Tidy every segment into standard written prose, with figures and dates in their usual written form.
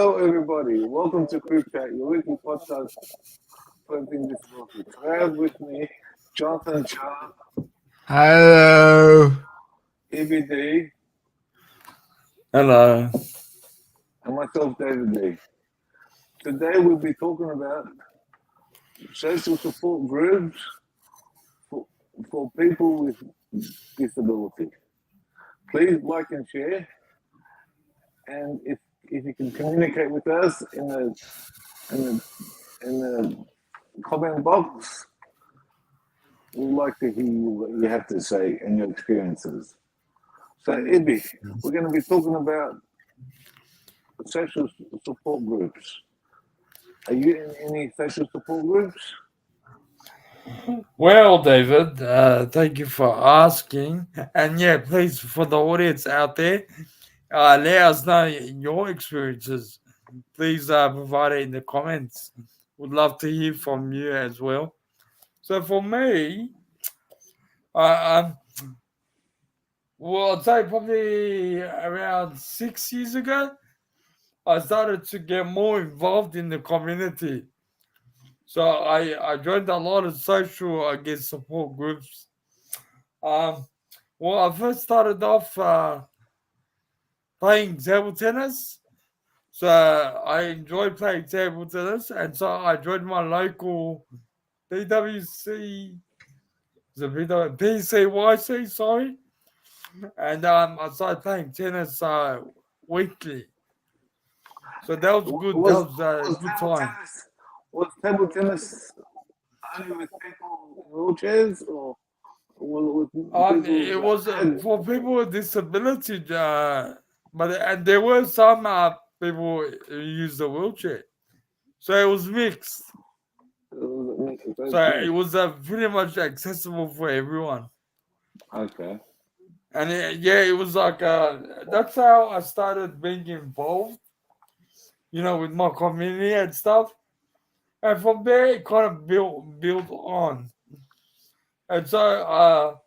Hello, everybody. Welcome to CripChat, your weekly podcast for everything disability. Today I have with me Jonathan Shar, Hello. Ibby, Hello. and myself, David. Today we'll be talking about social support groups for, for people with disability. Please like and share, and if you can communicate with us in the in the comment box, we'd like to hear what you have to say and your experiences. So, Ibby, we're going to be talking about social support groups. Are you in any social support groups? Well, David, thank you for asking. And yeah, please, for the audience out there, let us know your experiences. Please provide it in the comments. Would love to hear from you as well. So for me, uh, um, well, I'd say probably around 6 years ago, I started to get more involved in the community. So I joined a lot of social, I guess, support groups. Um, well, I first started off playing table tennis. So I enjoyed playing table tennis, and so I joined my local PWC, the PCYC, sorry, and I started playing tennis weekly. So that was good. That Was was a was good table time. tennis only with people in wheelchairs or with people It that was had? for people with disability, but and there were some people who used the wheelchair, so it was mixed. So it Okay, was pretty much accessible for everyone, okay. and yeah, it was like that's how I started being involved, with my community and stuff, and from there it kind of built on, and so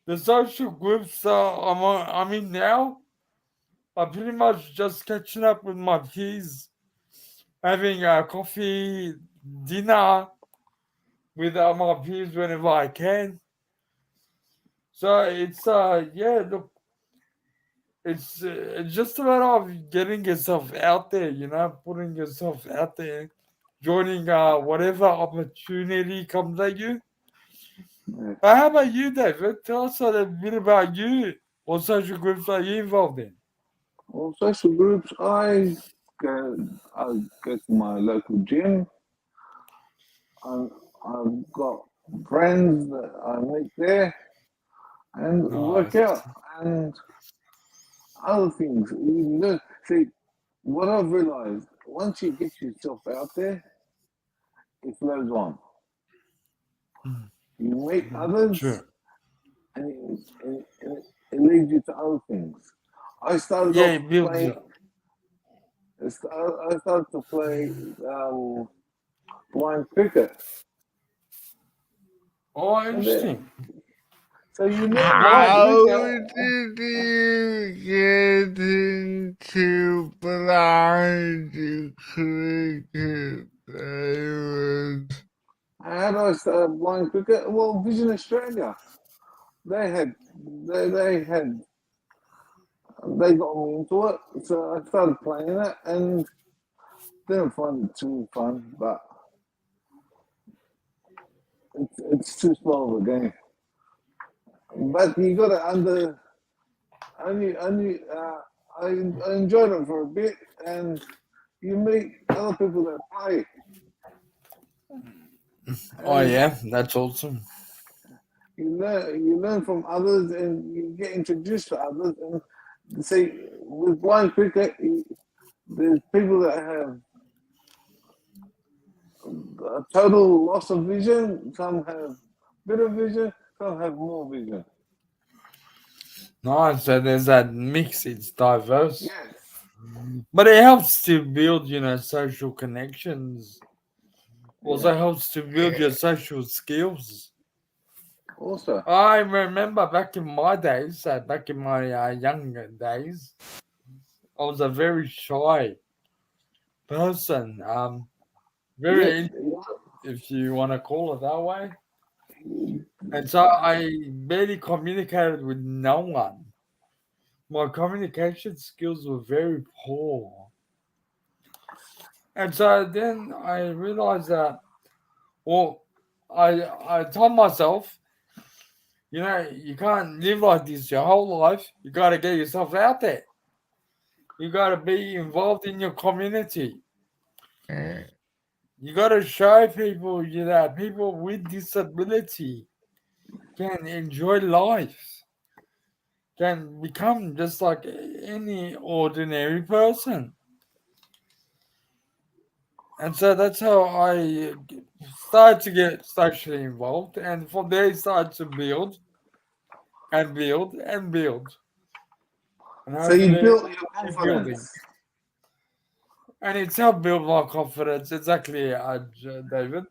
the social groups I'm in now. I'm pretty much just catching up with my peers, having a coffee, dinner with my peers whenever I can. So it's yeah, look, it's just a matter of getting yourself out there, putting yourself out there, joining whatever opportunity comes at you. Yeah. How about you, David? Tell us a bit about you. What social groups are you involved in? Well, social groups, I go to my local gym. I, I've got friends that I meet there and work Nice. out and other things. See, what I've realized, once you get yourself out there, it flows on. You meet others, Sure. and it leads you to other things. I started Yeah, off it builds playing. you. I started to play blind cricket, Oh, and then interesting. so you meet blind Nice. cricket. How did you get into blind cricket players? How do I start blind cricket? Well, Vision Australia. They had they had they got me into it, so I started playing it and didn't find it too fun, but it's too slow of a game. But you got to only I enjoyed it for a bit, and you meet other people that play, Oh and yeah, that's awesome. you learn from others, and you get introduced to others. And see, with blind cricket, there's people that have a total loss of vision. Some have bit of vision. Some have more vision. Nice. So there's that mix. It's diverse, Yes. but it helps to build, social connections. Yeah. Also helps to build your social skills. Also, I remember back in my days, back in my younger days, I was a very shy. person. Yeah, Very, if you want to call it that way. And so I barely communicated with no one. My communication skills were very poor. And so then I realized that, well, I told myself, you can't live like this your whole life. You got to get yourself out there. You got to be involved in your community. uh, You got to show people, people with disability can enjoy life, can become just like any ordinary person. And so that's how I started to get socially involved. And from there, I started to build and build and build. And so you hopefully, built your keep building. confidence. And it's helped build my confidence. Exactly, David.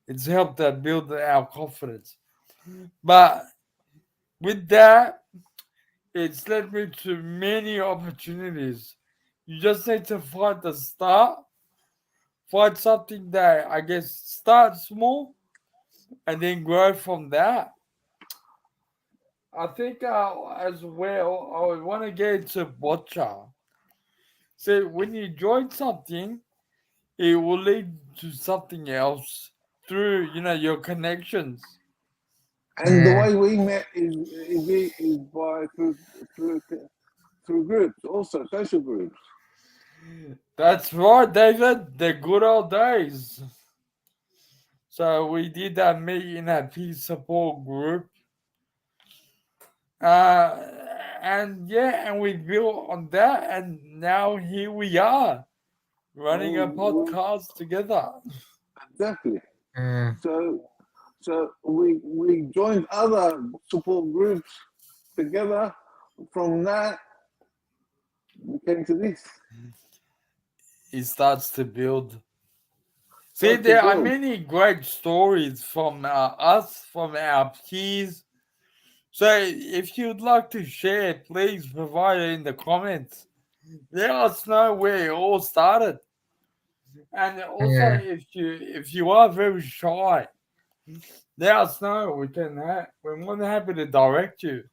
It's helped build our confidence. But with that, it's led me to many opportunities. You just need to find the start, find something that I guess start small and then grow from that. I think as well, I would want to get into bocce. So when you join something, it will lead to something else through your connections. And the way we met is by through through groups, also social groups. That's right, David. The good old days. So we did that meet in a peace support group. Uh, and yeah, and we built on that, and now here we are running a Oh, podcast together. exactly. uh, So we joined other support groups together. From that, we came to this. It starts to build. See, Start to there are build. many great stories from us, from our peers. So if you'd like to share, please provide it in the comments. Let us know where it all started. And also, uh, if you are very shy, let us know. We're more than happy to direct you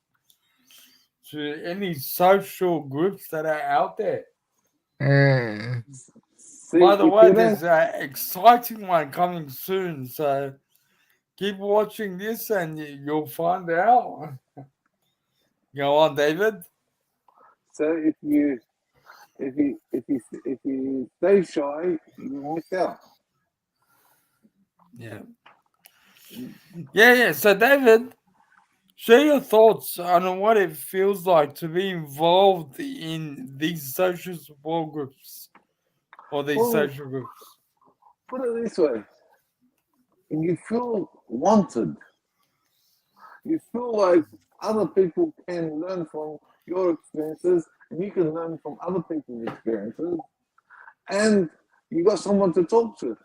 to any social groups that are out there. uh, By See, the if way, you don't, there's an exciting one coming soon, so keep watching this and you'll find out. Go on, David. so if you stay shy, you miss out. Yeah. Yeah. So, David, share your thoughts on what it feels like to be involved in these social support groups or these Well, social groups. put it this way: you feel wanted. You feel like other people can learn from your experiences, and you can learn from other people's experiences, and you got someone to talk to.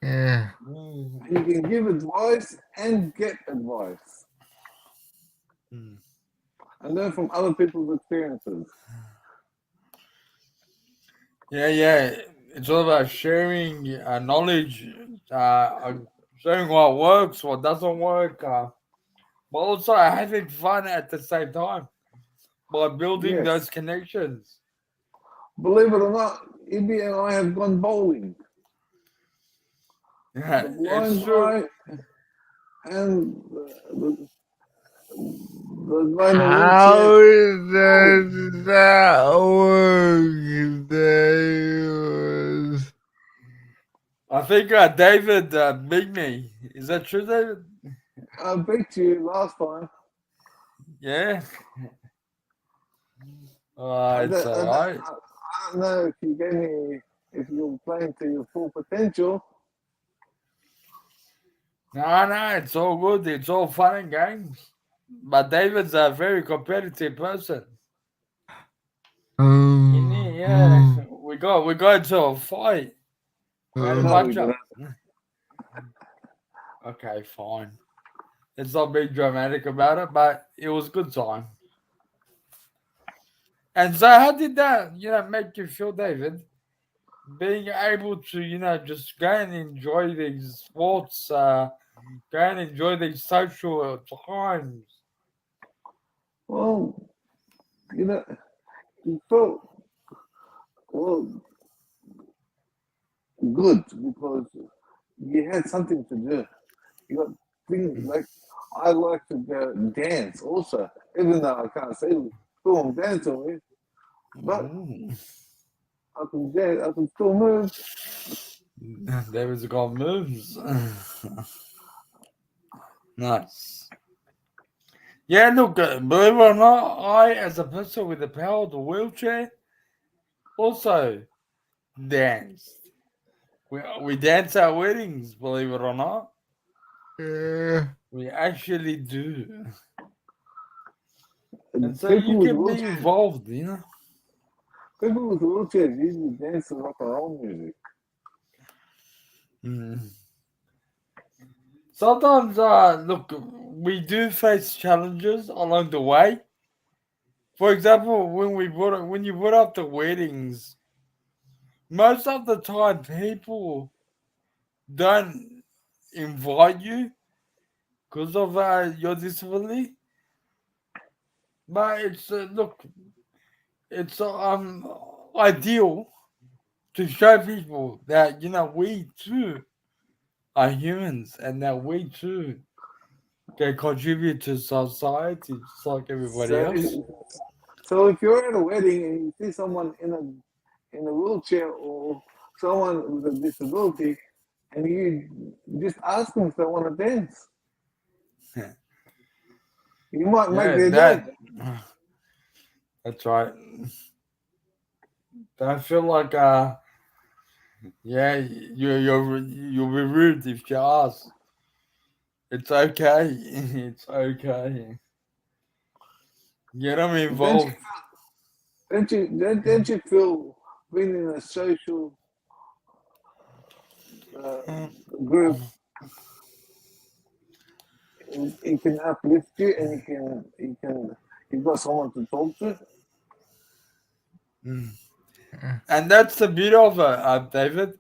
yeah. Mm. You can give advice and get advice, Mm. and learn from other people's experiences. Yeah. It's all about sharing knowledge, sharing what works, what doesn't work, but also having fun at the same time by building Yes, those connections. believe it or not, Ibby and I have gone bowling. The Yeah, it's blind true. guy and the guy in the wheelchair. How Bowling. does that work, David? I think David beat me. Is that true, David? I beat you last time. Yeah. I It's don't, I, all don't, right. I don't know if you gave me, if you're playing to your full potential. No, it's all good. It's all fun and games. But David's a very competitive person. Yeah, um, we got into a fight. We had a No, um, we punch didn't. up. Okay, fine. Let's not be dramatic about it, but it was a good time. And so, how did that, make you feel, David? Being able to, just go and enjoy these sports, go and enjoy these social times. Well, you know, it felt well good because you had something to do. You got things like I like to go dance also, even though I can't say film dancing with, but Ooh. I can dance, I can still move. David's got moves. Nice. Yeah, look, believe it or not, I, as a person with a powered wheelchair, also danced. We dance at weddings, believe it or not. Yeah. We actually do. And And so you can be involved, people with wheelchairs usually dance to rock and roll music. Mm. Sometimes, look, we do face challenges along the way. For example, when you put up the weddings, most of the time people don't invite you because of your disability. But it's look, it's ideal to show people that we too are humans and that we too can contribute to society just like everybody So, else. so if you're at a wedding and you see someone in a wheelchair or someone with a disability, and you just ask them if they want to dance, you might make Yeah, their day. that's right. Don't feel like yeah, you'll be rude if you ask. It's okay. It's okay. Get them Don't you involved. don't you feel being in a social uh, Mm. group, it can uplift you, and you've got someone to talk to. Mm. And that's the beauty of it, David.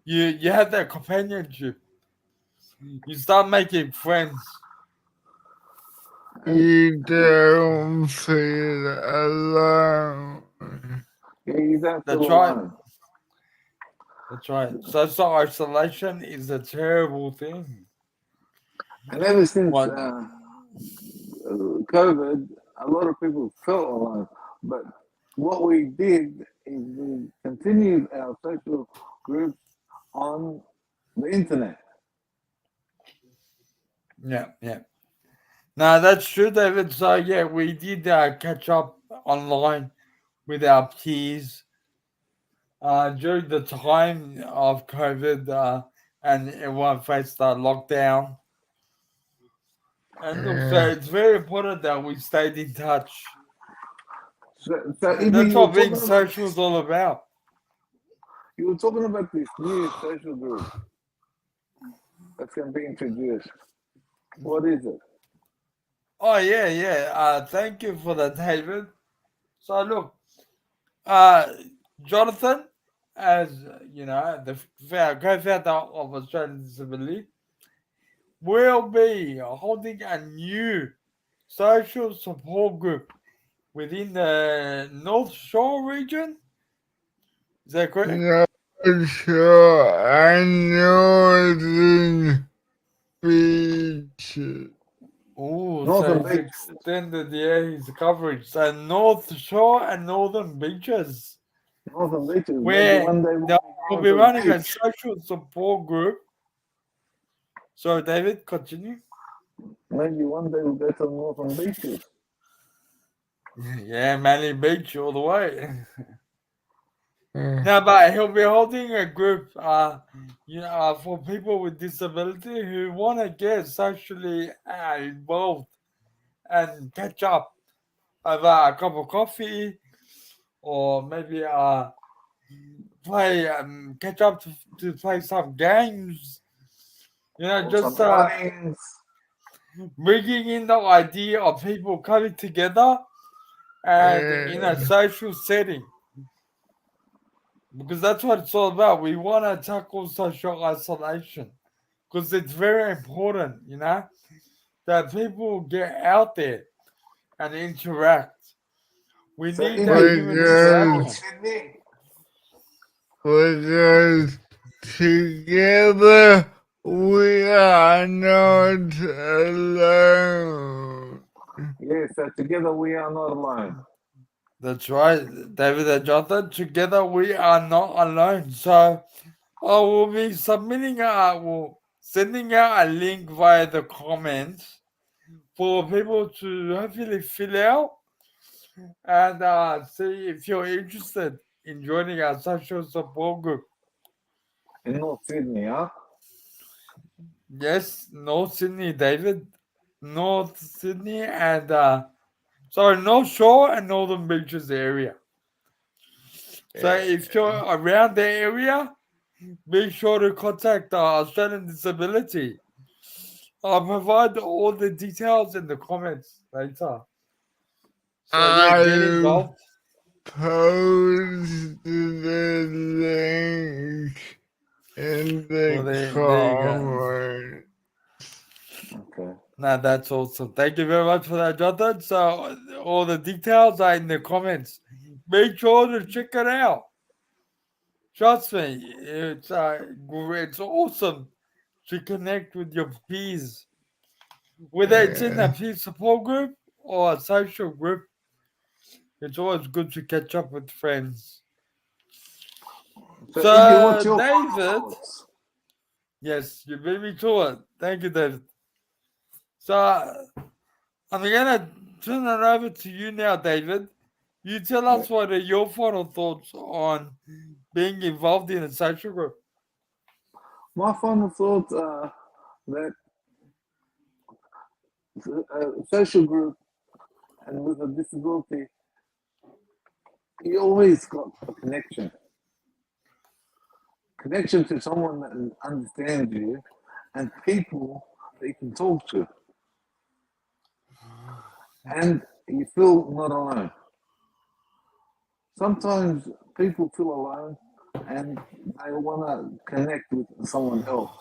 You have that companionship. You start making friends. And You don't feel alone. yeah, you don't feel That's right. alone. That's right. Social isolation is a terrible thing. And ever since What? COVID, a lot of people felt alone. But what we did is we continued our social groups on the internet. Yeah, yeah. No, that's true, David. So yeah, we did catch up online with our peers during the time of COVID, and everyone faced lockdown. And look, so Yeah. it's very important that we stayed in touch. So And Ibby, that's what being social is all about. you were talking about this new social group that's going to be introduced. What is it? Oh yeah, yeah. Thank you for that, David. So look, uh, Jonathan, as the co-founder of Australian Disability, will be holding a new social support group within the North Shore region. Is that correct? Not sure I know the beach. Oh, so Northern he's Beaches. extended, his coverage. So North Shore and Northern Beaches, Northern Beaches. Maybe where one day they we'll will be be going to running the a beach. social support group. So David, continue. Maybe one day we'll go to the Northern Beaches. Yeah, Manly Beach all the way. Yeah. No, but he'll be holding a group, for people with disability who want to get socially involved and catch up over a cup of coffee, or maybe play catch up to play some games. Or some Just outings. bringing in the idea of people coming together and in a social setting. Because that's what it's all about. We want to tackle social isolation because it's very important, that people get out there and interact. We So need that Ibby, human you stay in interaction. Sydney? because together we are not alone. Yeah, so together we are not alone. That's right, David and Jonathan. Together we are not alone. So I will be sending out a link via the comments for people to hopefully fill out and see if you're interested in joining our social support group. In North Sydney, huh? Yes, North Sydney, David. North Sydney and North Shore and Northern Beaches area. So if you're around the area, be sure to contact Australian Disability. I'll provide all the details in the comments later. So yeah, get I'll involved. post the link in Well, the there you go. comments. Okay. Now that's awesome. Thank you very much for that, Jonathan. So all the details are in the comments. Make sure to check it out. Trust me, it's awesome to connect with your peers, whether it's in a peer support group or a social group. It's always good to catch up with friends. So So, Ibby, what's your final David, thoughts? yes, you beat me to it. Thank you, David. So, I'm gonna turn it over to you now, David. You tell us what are your final thoughts on being involved in a social group. My final thoughts are that a social group and with a disability, you always got a connection. Connection to someone that understands you and people that you can talk to. And you feel not alone. Sometimes people feel alone and they want to connect with someone else.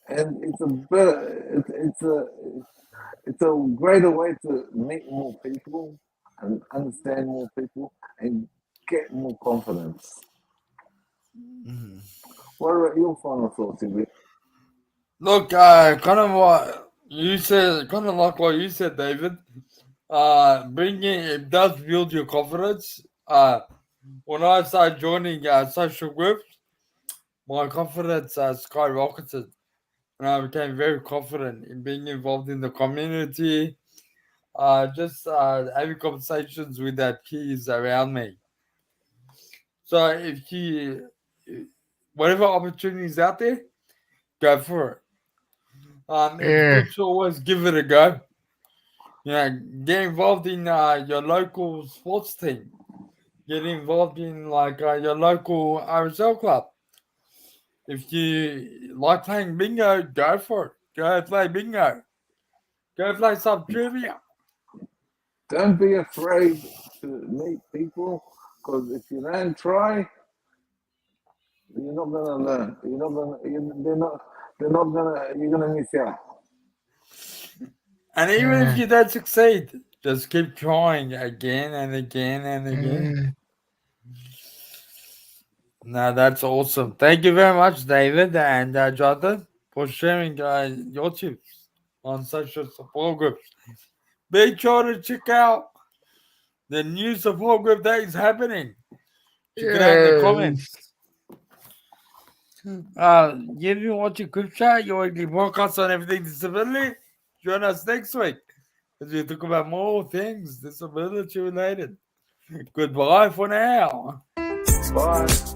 And it's a greater way to meet more people and understand more people and get more confidence. What are your final thoughts, Ibby? Look, kind of what you said, kind of like what you said, David. Bringing it does build your confidence. When I started joining social groups, my confidence skyrocketed, and I became very confident in being involved in the community. Just having conversations with their peers around me. So whatever opportunities out there, go for it. It's Yeah, good to always give it a go. Get involved in your local sports team. Get involved in like your local RSL club. If you like playing bingo, go for it. Go play bingo. Go play some trivia. Don't be afraid to meet people because if you don't try, you're not gonna learn. You're not gonna. They're not gonna. You're gonna miss out. And even if yeah, you don't succeed, just keep trying again and again and again. Now that's awesome. Thank you very much, David and Jonathan, for sharing your tips on social support groups. Make sure to check out the new support group that is happening. Check it out in the yes, comments. You've been watching CripChat, your weekly podcast on everything disability. Join us next week as we talk about more things disability related. Goodbye for now. Bye.